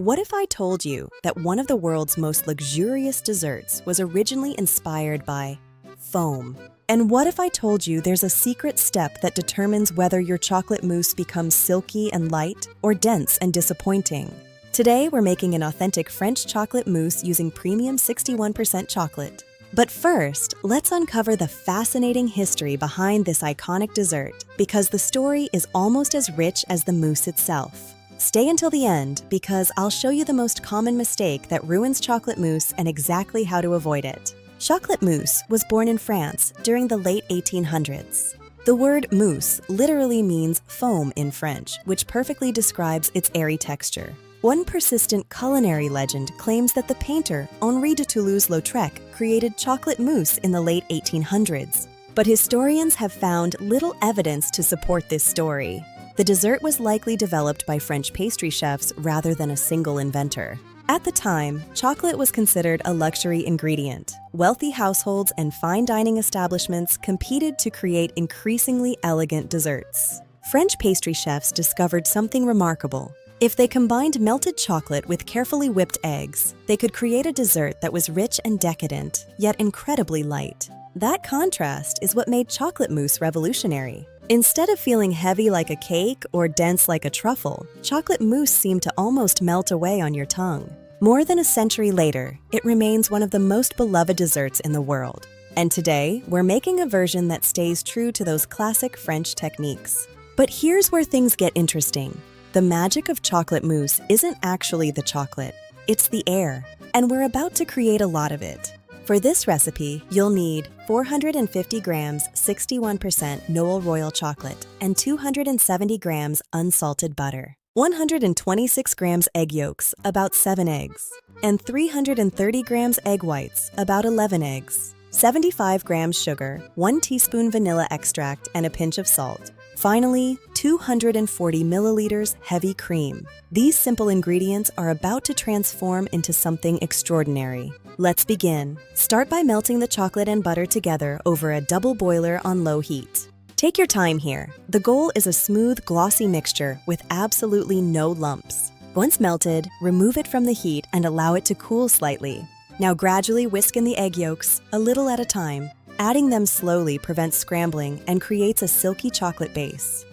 What if I told you that one of the world's most luxurious desserts was originally inspired by foam? And what if I told you there's a secret step that determines whether your chocolate mousse becomes silky and light or dense and disappointing? Today, we're making an authentic French chocolate mousse using premium 61% chocolate. But first, let's uncover the fascinating history behind this iconic dessert, because the story is almost as rich as the mousse itself. Stay until the end, because I'll show you the most common mistake that ruins chocolate mousse and exactly how to avoid it. Chocolate mousse was born in France during the late 1800s. The word mousse literally means foam in French, which perfectly describes its airy texture. One persistent culinary legend claims that the painter Henri de Toulouse-Lautrec created chocolate mousse in the late 1800s. But historians have found little evidence to support this story. The dessert was likely developed by French pastry chefs rather than a single inventor. At the time, chocolate was considered a luxury ingredient. Wealthy households and fine dining establishments competed to create increasingly elegant desserts. French pastry chefs discovered something remarkable. If they combined melted chocolate with carefully whipped eggs, they could create a dessert that was rich and decadent, yet incredibly light. That contrast is what made chocolate mousse revolutionary. Instead of feeling heavy like a cake or dense like a truffle, chocolate mousse seemed to almost melt away on your tongue. More than a century later, it remains one of the most beloved desserts in the world. And today, we're making a version that stays true to those classic French techniques. But here's where things get interesting. The magic of chocolate mousse isn't actually the chocolate, it's the air. And we're about to create a lot of it. For this recipe, you'll need 450 grams 61% Noel Royal chocolate and 270 grams unsalted butter, 126 grams egg yolks, about 7 eggs, and 330 grams egg whites, about 11 eggs, 75 grams sugar, 1 teaspoon vanilla extract, and a pinch of salt. Finally, 240 milliliters heavy cream. These simple ingredients are about to transform into something extraordinary. Let's begin. Start by melting the chocolate and butter together over a double boiler on low heat. Take your time here. The goal is a smooth, glossy mixture with absolutely no lumps. Once melted, remove it from the heat and allow it to cool slightly. Now gradually whisk in the egg yolks, a little at a time. Adding them slowly prevents scrambling and creates a silky chocolate base.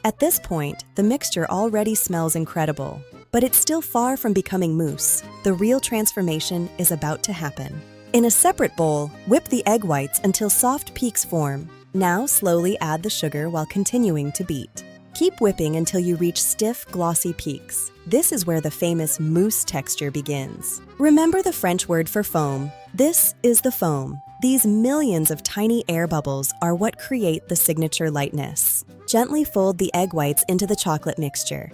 At this point, the mixture already smells incredible, but it's still far from becoming mousse. The real transformation is about to happen. In a separate bowl, whip the egg whites until soft peaks form. Now slowly add the sugar while continuing to beat. Keep whipping until you reach stiff, glossy peaks. This is where the famous mousse texture begins. Remember the French word for foam? This is the foam. These millions of tiny air bubbles are what create the signature lightness. Gently fold the egg whites into the chocolate mixture.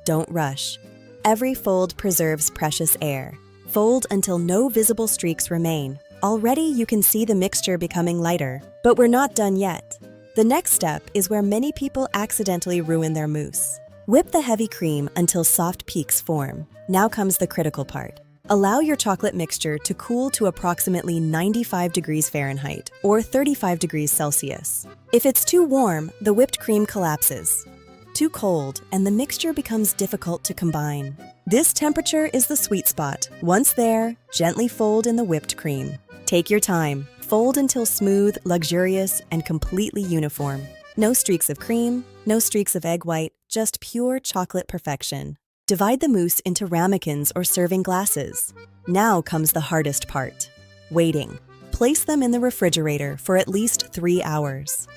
Don't rush. Every fold preserves precious air. Fold until no visible streaks remain. Already you can see the mixture becoming lighter, but we're not done yet. The next step is where many people accidentally ruin their mousse. Whip the heavy cream until soft peaks form. Now comes the critical part. Allow your chocolate mixture to cool to approximately 95 degrees Fahrenheit or 35 degrees Celsius. If it's too warm, the whipped cream collapses. Too cold, and the mixture becomes difficult to combine. This temperature is the sweet spot. Once there, gently fold in the whipped cream. Take your time. Fold until smooth, luxurious, and completely uniform. No streaks of cream, no streaks of egg white, just pure chocolate perfection. Divide the mousse into ramekins or serving glasses. Now comes the hardest part, waiting. Place them in the refrigerator for at least 3 hours.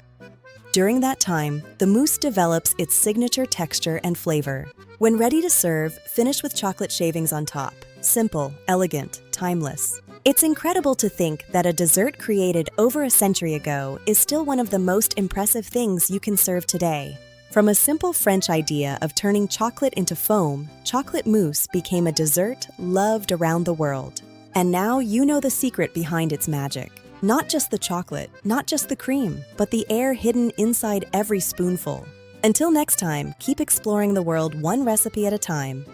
During that time, the mousse develops its signature texture and flavor. When ready to serve, finish with chocolate shavings on top. Simple, elegant, timeless. It's incredible to think that a dessert created over a century ago is still one of the most impressive things you can serve today. From a simple French idea of turning chocolate into foam, chocolate mousse became a dessert loved around the world. And now you know the secret behind its magic. Not just the chocolate, not just the cream, but the air hidden inside every spoonful. Until next time, keep exploring the world one recipe at a time.